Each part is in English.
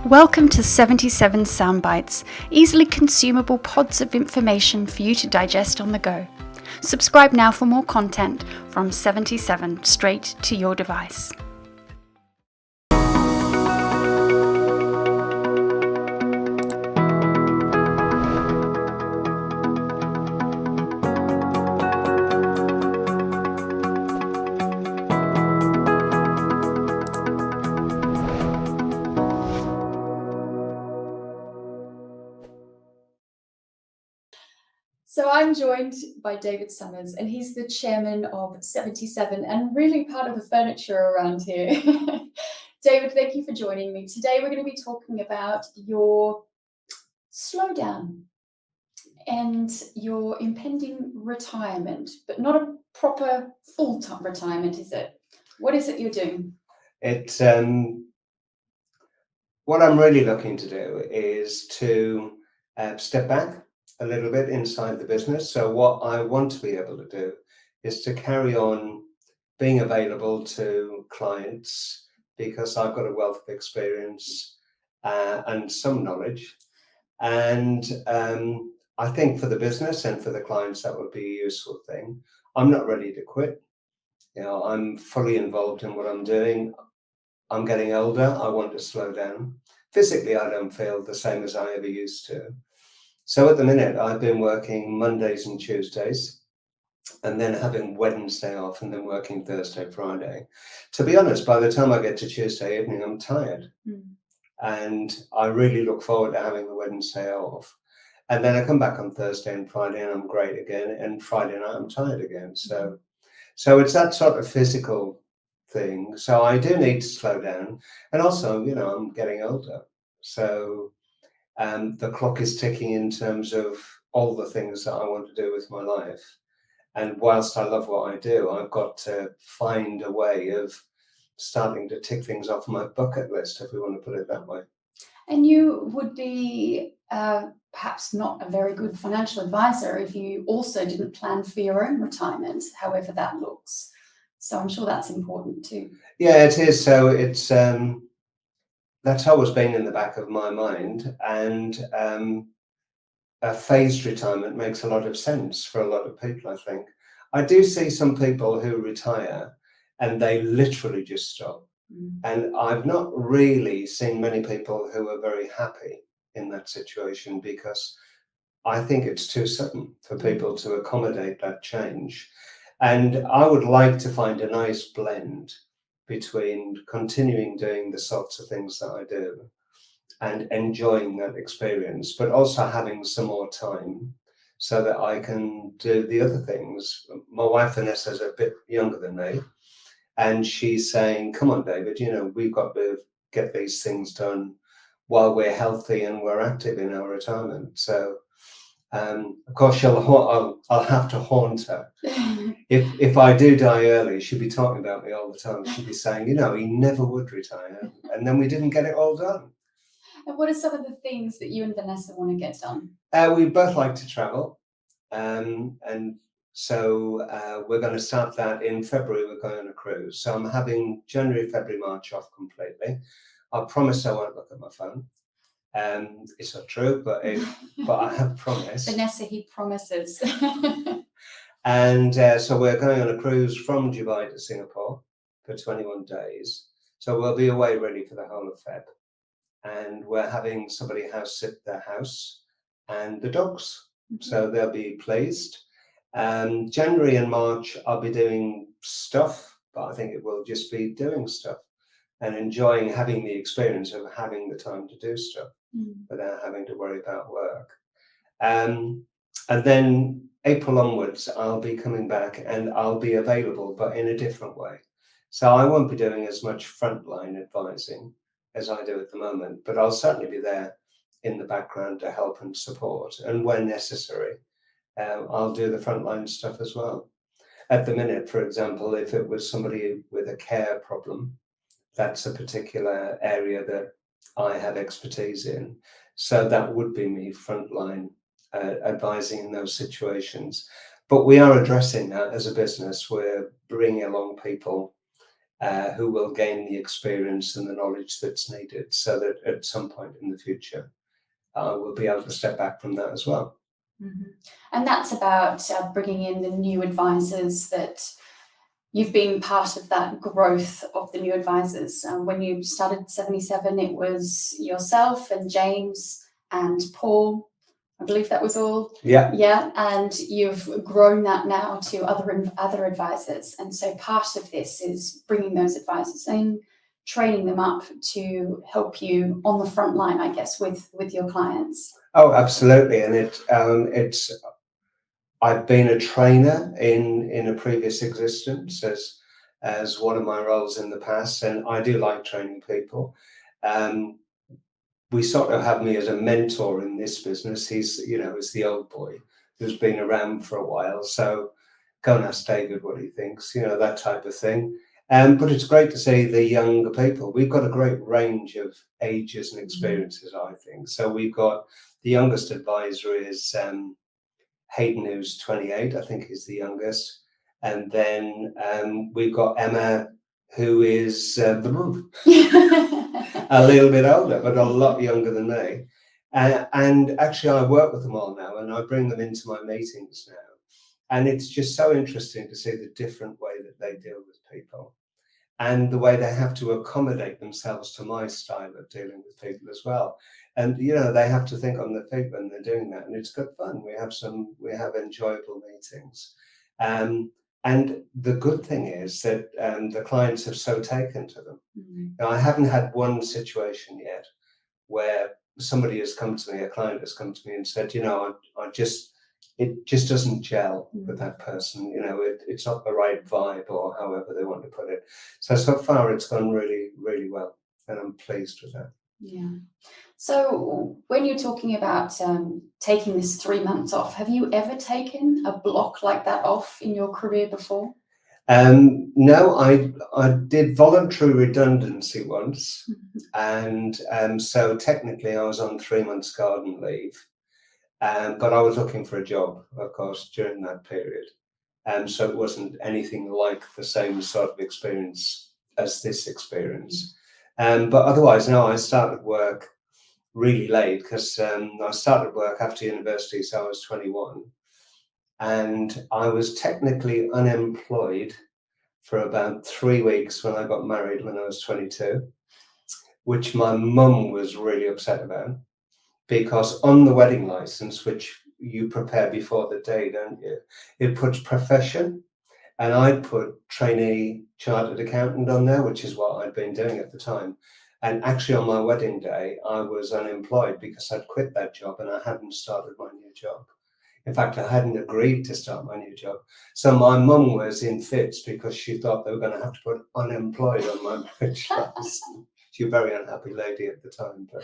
Welcome to 77 Soundbites, easily consumable pods of information for you to digest on the go. Subscribe now for more content from 77 straight to your device. So I'm joined by David Summers, and he's the chairman of 77 and really part of the furniture around here. David, thank you for joining me. Today we're going to be talking about your slowdown and your impending retirement, but not a proper full-time retirement, is it? What is it you're doing? It's what I'm really looking to do is to step back a little bit inside the business. So what I want to be able to do is to carry on being available to clients because I've got a wealth of experience and some knowledge. And I think for the business and for the clients, that would be a useful thing. I'm not ready to quit. I'm fully involved in what I'm doing. I'm getting older. I want to slow down. Physically, I don't feel the same as I ever used to. So at the minute, I've been working Mondays and Tuesdays, and then having Wednesday off, and then working Thursday, Friday. To be honest, by the time I get to Tuesday evening, I'm tired. And I really look forward to having the Wednesday off. And then I come back on Thursday and Friday, and I'm great again. And Friday night, I'm tired again. So it's that sort of physical thing. So I do need to slow down. And also, I'm getting older. So the clock is ticking in terms of all the things that I want to do with my life. And whilst I love what I do, I've got to find a way of starting to tick things off my bucket list, if we want to put it that way. And you would be perhaps not a very good financial advisor if you also didn't plan for your own retirement, however that looks. So I'm sure that's important too. Yeah, it is. So it's that's always been in the back of my mind, and a phased retirement makes a lot of sense for a lot of people, I think. I do see some people who retire and they literally just stop. And I've not really seen many people who are very happy in that situation, because I think it's too sudden for people to accommodate that change. And I would like to find a nice blend between continuing doing the sorts of things that I do and enjoying that experience, but also having some more time so that I can do the other things. My wife Vanessa is a bit younger than me, and she's saying, come on, David, we've got to get these things done while we're healthy and we're active in our retirement. So, of course, I'll have to haunt her. If I do die early, she'll be talking about me all the time. She'll be saying, he never would retire. And then we didn't get it all done. And what are some of the things that you and Vanessa want to get done? We both like to travel. And so we're going to start that in February. We're going on a cruise. So I'm having January, February, March off completely. I promise I won't look at my phone. It's not true, but I have promised. Vanessa, he promises. And so we're going on a cruise from Dubai to Singapore for 21 days. So we'll be away ready for the whole of Feb. And we're having somebody house sit their house and the dogs. So they'll be pleased. January and March, I'll be doing stuff, but I think it will just be doing stuff and enjoying having the experience of having the time to do stuff without having to worry about work. And then April onwards, I'll be coming back and I'll be available, but in a different way. So I won't be doing as much frontline advising as I do at the moment, but I'll certainly be there in the background to help and support. And when necessary, I'll do the frontline stuff as well. At the minute, for example, if it was somebody with a care problem, that's a particular area that I have expertise in. So that would be me frontline advising in those situations. But we are addressing that as a business. We're bringing along people who will gain the experience and the knowledge that's needed, so that at some point in the future, we'll be able to step back from that as well. Mm-hmm. And that's about bringing in the new advisors. That you've been part of that growth of the new advisors. When you started 77, it was yourself and James and Paul. I believe that was all. Yeah. Yeah, and you've grown that now to other advisors. And so part of this is bringing those advisors in, training them up to help you on the front line, I guess, with your clients. Oh, absolutely. And it's I've been a trainer in a previous existence as one of my roles in the past, and I do like training people. We sort of have me as a mentor in this business. He's, is the old boy who's been around for a while. So go and ask David what he thinks, that type of thing. But it's great to see the younger people. We've got a great range of ages and experiences, I think. So we've got the youngest advisor is Hayden, who's 28, I think is the youngest. And then we've got Emma, who is a little bit older, but a lot younger than me. And actually, I work with them all now, and I bring them into my meetings now. And it's just so interesting to see the different way that they deal with people, and the way they have to accommodate themselves to my style of dealing with people as well. And they have to think on their feet when they're doing that, and it's good fun. We have enjoyable meetings. And the good thing is that the clients have so taken to them. Mm-hmm. Now, I haven't had one situation yet where somebody has come to me, a client has come to me and said, it just doesn't gel with that person. It's not the right vibe, or however they want to put it. So far it's gone really, really well, and I'm pleased with that. Yeah. So when you're talking about taking this 3 months off, have you ever taken a block like that off in your career before? No, I did voluntary redundancy once, and so technically I was on 3 months garden leave, but I was looking for a job, of course, during that period, so it wasn't anything like the same sort of experience as this experience. But otherwise, no, I started work really late, because I started work after university, so I was 21, and I was technically unemployed for about 3 weeks when I got married when I was 22, which my mum was really upset about, because on the wedding license, which you prepare before the day, don't you, it puts profession, and I'd put trainee chartered accountant on there, which is what I'd been doing at the time. And actually on my wedding day, I was unemployed because I'd quit that job and I hadn't started my new job. In fact, I hadn't agreed to start my new job. So my mum was in fits because she thought they were going to have to put unemployed on my marriage license. She was a very unhappy lady at the time. But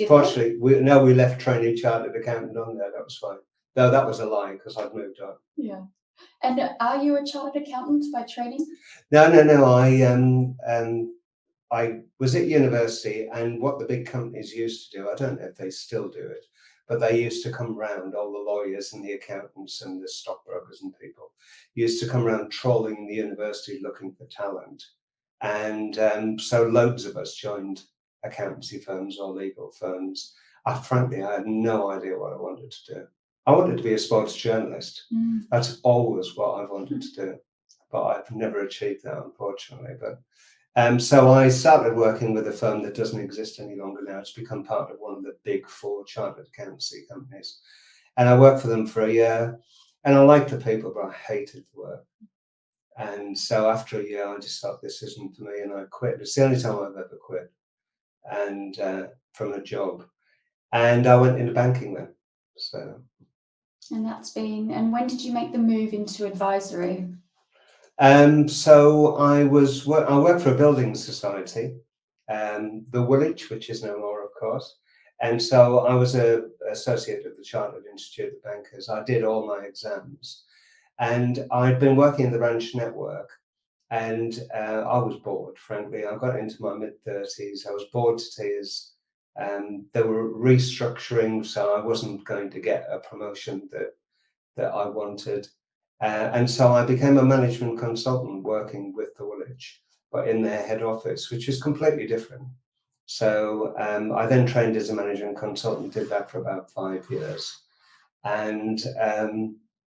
fortunately, we left trainee chartered accountant on there. That was fine. No, that was a lie, because I'd moved on. Yeah. And are you a chartered accountant by training? No. I was at university, and what the big companies used to do, I don't know if they still do it, but they used to come round, all the lawyers and the accountants and the stockbrokers and people used to come around trolling the university looking for talent. And so loads of us joined accountancy firms or legal firms. Frankly, I had no idea what I wanted to do. I wanted to be a sports journalist. That's always what I've wanted to do, but I've never achieved that, unfortunately. But so I started working with a firm that doesn't exist any longer now. It's become part of one of the big 4 chartered accountancy companies. And I worked for them for a year, and I liked the people, but I hated the work. And so after a year, I just thought, this isn't for me, and I quit. It's the only time I've ever quit, and from a job. And I went into banking then. So. And when did you make the move into advisory? So I worked for a building society, the Woolwich, which is no more, of course. And so I was an associate of the Chartered Institute of Bankers. I did all my exams, and I'd been working in the branch network, and I was bored, frankly. I got into my mid-30s. I was bored to tears. They were restructuring, so I wasn't going to get a promotion that I wanted. And so I became a management consultant working with the Woolwich. but in their head office, which is completely different. So I then trained as a management consultant, did that for about 5 years. And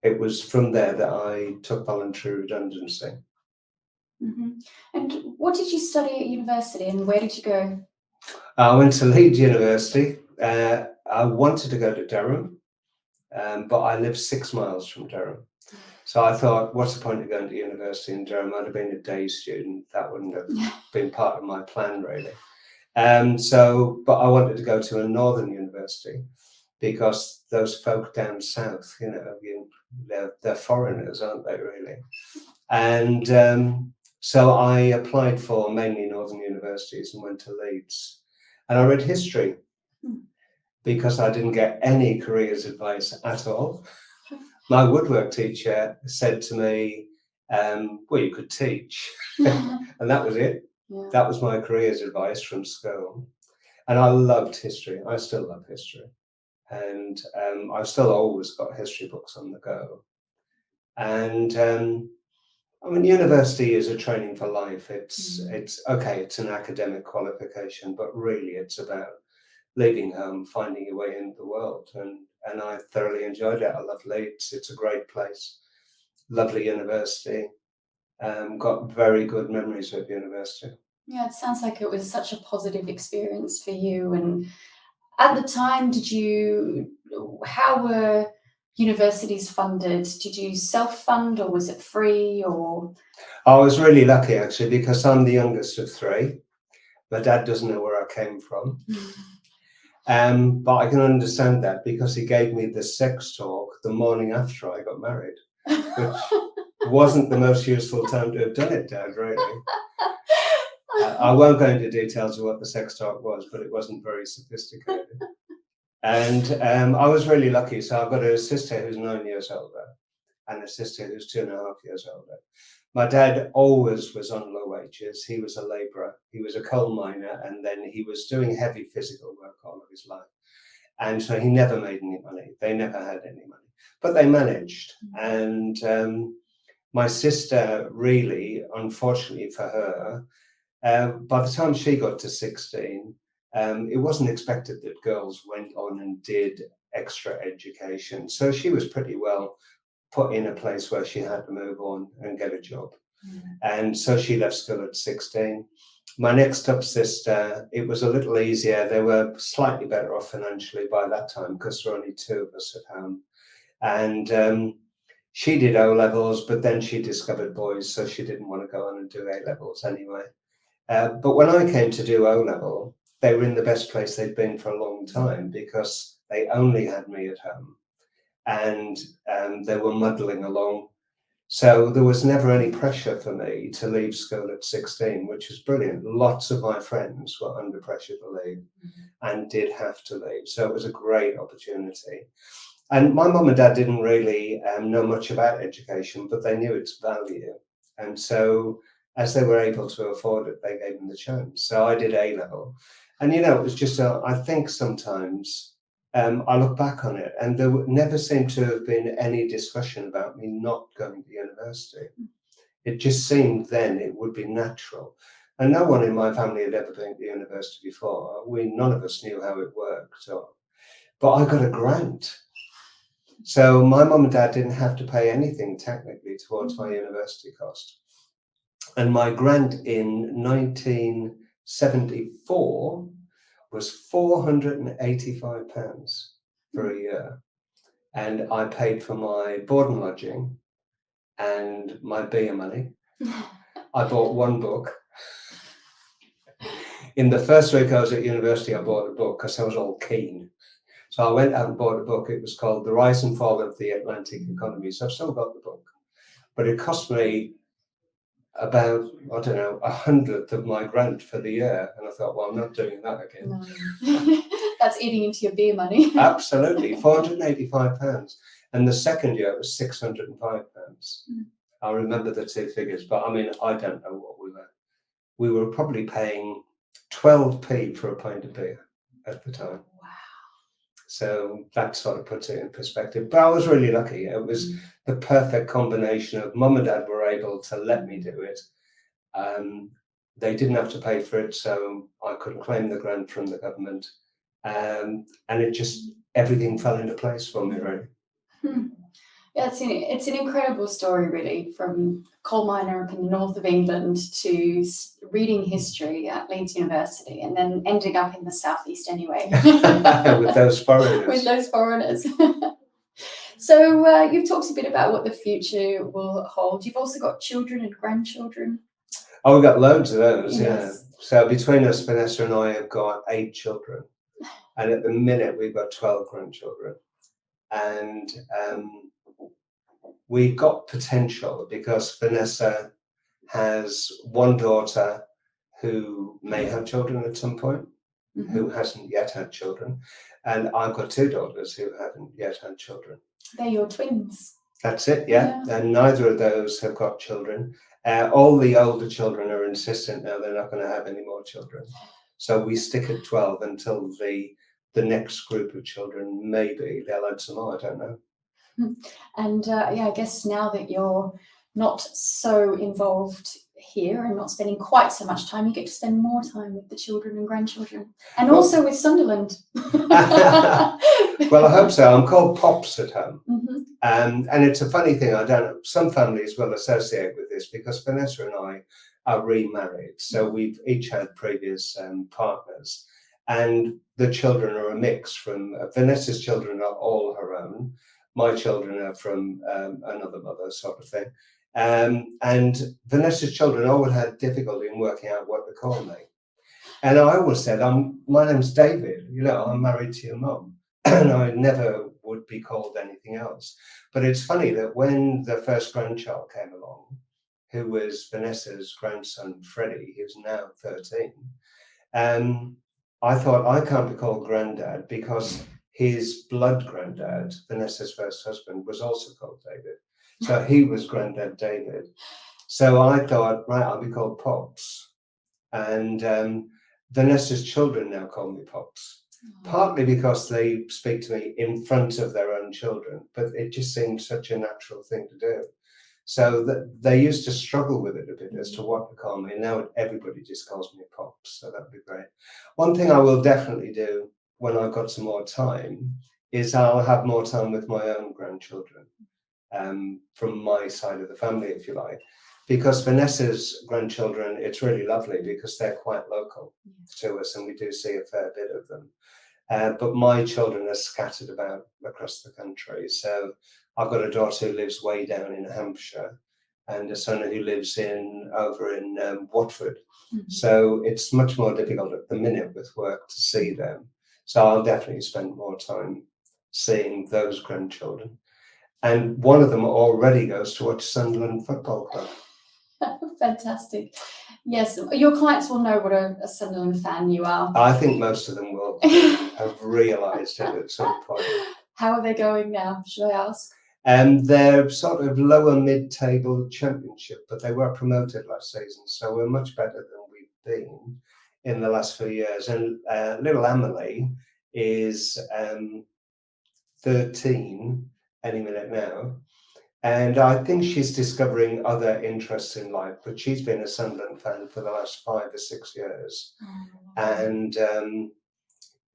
it was from there that I took voluntary redundancy. And what did you study at university and where did you go? I went to Leeds University. I wanted to go to Durham, but I live 6 miles from Durham. So I thought, what's the point of going to university in Durham? I'd have been a day student. That wouldn't have been part of my plan, really. But I wanted to go to a northern university because those folk down south, they're foreigners, aren't they, really? And so I applied for mainly northern universities and went to Leeds. And I read history because I didn't get any careers advice at all. My woodwork teacher said to me, well, you could teach. And that was it. Yeah. That was my careers advice from school. And I loved history. I still love history. And I've still always got history books on the go. And I mean, university is a training for life. It's okay, it's an academic qualification, but really it's about leaving home, finding your way into the world. And I thoroughly enjoyed it. I love Leeds. It's a great place. Lovely university. Got very good memories of university. Yeah, it sounds like it was such a positive experience for you. And at the time, how were universities funded? Did you self-fund or was it free or? I was really lucky actually because I'm the youngest of 3. My dad doesn't know where I came from. But I can understand that because he gave me the sex talk the morning after I got married, which wasn't the most useful time to have done it, Dad, really. I won't go into details of what the sex talk was, but it wasn't very sophisticated. And I was really lucky. So I've got a sister who's 9 years older and a sister who's 2.5 years older. My dad always was on low wages. He was a labourer. He was a coal miner, and then he was doing heavy physical work all of his life. And so he never made any money. They never had any money, but they managed. And my sister really, unfortunately for her, by the time she got to 16, it wasn't expected that girls went on and did extra education. So she was pretty well put in a place where she had to move on and get a job. And so she left school at 16. My next up sister, it was a little easier. They were slightly better off financially by that time because there were only 2 of us at home. And she did O-levels, but then she discovered boys, so she didn't want to go on and do A-levels anyway. But when I came to do O-level, they were in the best place they'd been for a long time because they only had me at home. And they were muddling along. So there was never any pressure for me to leave school at 16, which was brilliant. Lots of my friends were under pressure to leave and did have to leave. So it was a great opportunity. And my mum and dad didn't really know much about education, but they knew its value. And so as they were able to afford it, they gave them the chance. So I did A-level. And, it was just, I think sometimes I look back on it and there never seemed to have been any discussion about me not going to university. It just seemed then it would be natural. And no one in my family had ever been to university before. None of us knew how it worked. But I got a grant. So my mum and dad didn't have to pay anything technically towards my university cost. And my grant in 1974 was £485 for a year. And I paid for my board and lodging and my beer money. I bought 1 book. In the first week I was at university, I bought a book because I was all keen. So I went out and bought a book. It was called The Rise and Fall of the Atlantic Economy. So I've still got the book. But it cost me about, 1/100th of my grant for the year. And I thought, well, I'm not doing that again. No. That's eating into your beer money. Absolutely, £485. And the second year it was £605. I remember the 2 figures, but I don't know what we were. We were probably paying 12p for a pint of beer at the time. Wow. So that sort of puts it in perspective. But I was really lucky. It was the perfect combination of mum and dad were able to let me do it. They didn't have to pay for it, so I could claim the grant from the government. And it just, everything fell into place for me, really. Yeah, it's an incredible story, really, from a coal miner up in the north of England to reading history at Leeds University and then ending up in the southeast anyway. With those foreigners. With those foreigners. So you've talked a bit about what the future will hold. You've also got children and grandchildren. Oh, we've got loads of those, Yes. yeah. So between us, Vanessa and I have got 8 children. And at the minute, we've got 12 grandchildren. And we've got potential because Vanessa has one daughter who may have children at some point, who hasn't yet had children. And I've got 2 daughters who haven't yet had children. They're your twins. That's it, yeah. And neither of those have got children. All the older children are insistent now they're not going to have any more children. So we stick at 12 until the next group of children, maybe they'll add some more, I don't know. And yeah, I guess now that you're not so involved here and not spending quite so much time, you get to spend more time with the children and grandchildren, and also with Sunderland. Well, I hope so. I'm called Pops at home. And it's a funny thing, I don't know, some families will associate with this because Vanessa and I are remarried. So we've each had previous partners, and the children are a mix from, Vanessa's children are all her own. My children are from another mother, sort of thing. And Vanessa's children always had difficulty in working out what to call me. And I always said, my name's David, you know, I'm married to your mum. And I never would be called anything else. But it's funny that when the first grandchild came along, who was Vanessa's grandson, Freddie, he was now 13, I thought, I can't be called Granddad because his blood granddad, Vanessa's first husband, was also called David. So he was Granddad David. So I thought, right, I'll be called Pops. And Vanessa's children now call me Pops. Partly because they speak to me in front of their own children, but it just seemed such a natural thing to do. So that they used to struggle with it a bit as to what to call me. And now everybody just calls me Pops. So that'd be great. One thing I will definitely do when I've got some more time is I'll have more time with my own grandchildren, from my side of the family, if you like. Because Vanessa's grandchildren, it's really lovely because they're quite local to us and we do see a fair bit of them. But my children are scattered about across the country. So I've got a daughter who lives way down in Hampshire and a son who lives over in Watford. So it's much more difficult at the minute with work to see them. So I'll definitely spend more time seeing those grandchildren. And one of them already goes to watch Sunderland Football Club. Fantastic. Yes, your clients will know what a Sunderland fan you are. I think most of them will have realised it at some point. How are they going now, should I ask? They're sort of lower mid-table championship, but they were promoted last season, so we're much better than we've been in the last few years. And little Emily is 13 any minute now. And I think she's discovering other interests in life, but she's been a Sunderland fan for the last 5 or 6 years. And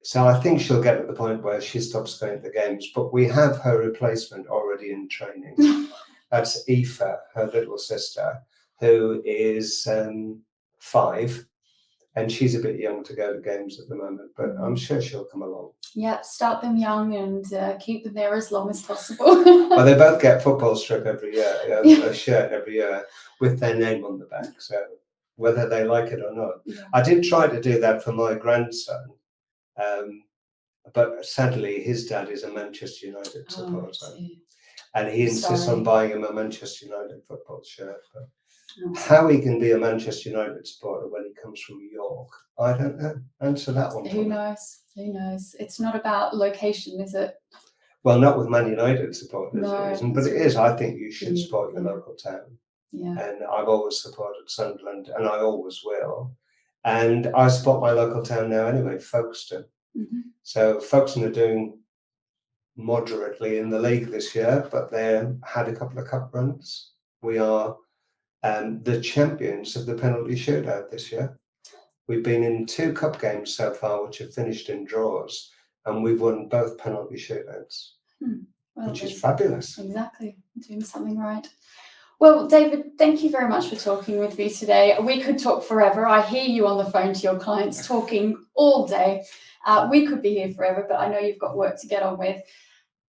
so I think she'll get at the point where she stops going to the games, but we have her replacement already in training. That's Aoife, her little sister, who is 5. And she's a bit young to go to games at the moment, but I'm sure she'll come along. Yeah, start them young and keep them there as long as possible. Well, they both get football strip every year, a shirt every year with their name on the back. So whether they like it or not. I did try to do that for my grandson, but sadly his dad is a Manchester United supporter. And he insists on buying him a Manchester United football shirt. But how he can be a Manchester United supporter when he comes from York, I don't know. Answer that one. Who knows? Who knows? It's not about location, is it? Well, not with Man United supporters, No, it isn't. But it is. I think you should support your local town. Yeah. And I've always supported Sunderland, and I always will. And I support my local town now anyway, Folkestone. So Folkestone are doing moderately in the league this year, but they had a couple of cup runs. We are the champions of the penalty shootout this year. We've been in 2 cup games so far, which have finished in draws, and we've won both penalty shootouts, Well, which is fabulous. Exactly, doing something right. Well, David, thank you very much for talking with me today. We could talk forever. I hear you on the phone to your clients talking all day. We could be here forever, but I know you've got work to get on with.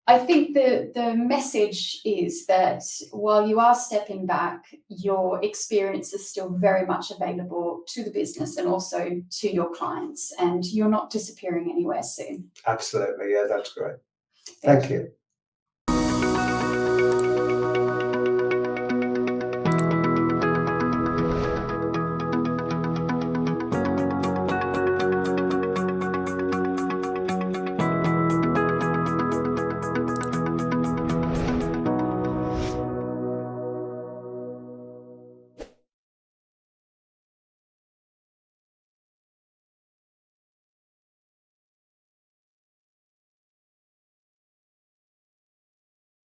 I think the message is that while you are stepping back, your experience is still very much available to the business and also to your clients, and you're not disappearing anywhere soon. Absolutely, yeah, that's great. Thank you.